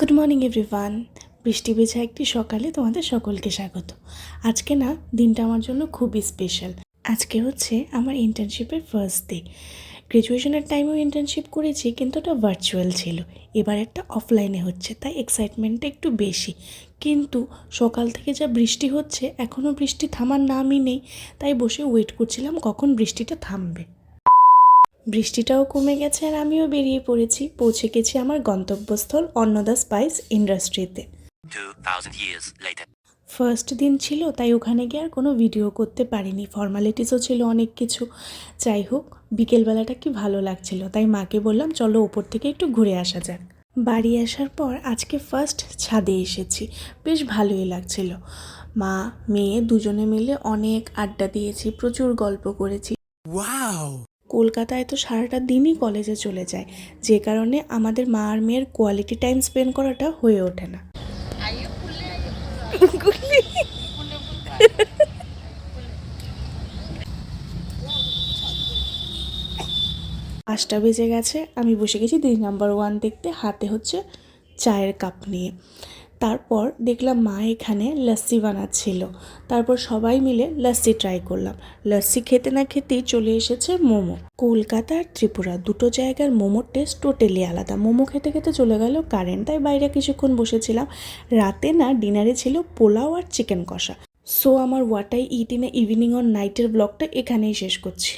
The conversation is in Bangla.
Good morning everyone. বৃষ্টি ভেজা একটি সকালে তোমাদের সকলকে স্বাগত। আজকে না দিনটা আমার জন্য খুবই স্পেশাল। আজকে হচ্ছে আমার ইন্টার্নশিপের ফার্স্ট ডে। গ্র্যাজুয়েশনের টাইমেও ইন্টার্নশিপ করেছি, কিন্তু ওটা ভার্চুয়াল ছিল। এবার একটা অফলাইনে হচ্ছে, তাই এক্সাইটমেন্টটা একটু বেশি। কিন্তু সকাল থেকে যা বৃষ্টি হচ্ছে, এখনও বৃষ্টি থামার নামই নেই। তাই বসে ওয়েট করছিলাম কখন বৃষ্টিটা থামবে। বৃষ্টিটাও কমে গেছে আর আমিও বেরিয়ে পৌঁছে গেছি আমার গন্তব্যস্থল অন্নদা স্পাইস ইন্ডাস্ট্রিতে। 2000 years later. ফার্স্ট দিন ছিল, তাই ওখানে গিয়ে আর কোনো ভিডিও করতে পারিনি। ফর্মালিটিসও ছিল অনেক কিছু। যাই হোক, বিকেলবেলাটা কি ভালো লাগছিল, তাই মাকে বললাম চলো ওপর থেকে একটু ঘুরে আসা যাক। বাড়ি আসার পর আজকে ফার্স্ট ছাদে এসেছি, বেশ ভালোই লাগছিল। মা মেয়ে দুজনে মিলে অনেক আড্ডা দিয়েছি, প্রচুর গল্প করেছি। Wow! কলকাতায় তো সারাটা দিনই কলেজে চলে যায়, যে কারণে আমাদের মা আর মেয়ের কোয়ালিটি টাইম স্পেন্ড করাটা হয়ে ওঠে না। পাঁচটা বেজে গেছে, আমি বসে গেছি 3 নাম্বার 1 দেখতে, হাতে হচ্ছে চায়ের কাপ নিয়ে। তারপর দেখলাম মা এখানে লস্যি বানাচ্ছিল। তারপর সবাই মিলে লস্যি ট্রাই করলাম। লস্যি খেতে না খেতেই চলে এসেছে মোমো। কলকাতা আর ত্রিপুরা দুটো জায়গার মোমোর টেস্ট টোটালি আলাদা। মোমো খেতে খেতে চলে গেল কারেন্ট, তাই বাইরে কিছুক্ষণ বসেছিলাম। রাতে না ডিনারে ছিল পোলাও আর চিকেন কষা। সো আমার what I eat in evening or নাইটের ব্লগটা এখানেই শেষ করছি।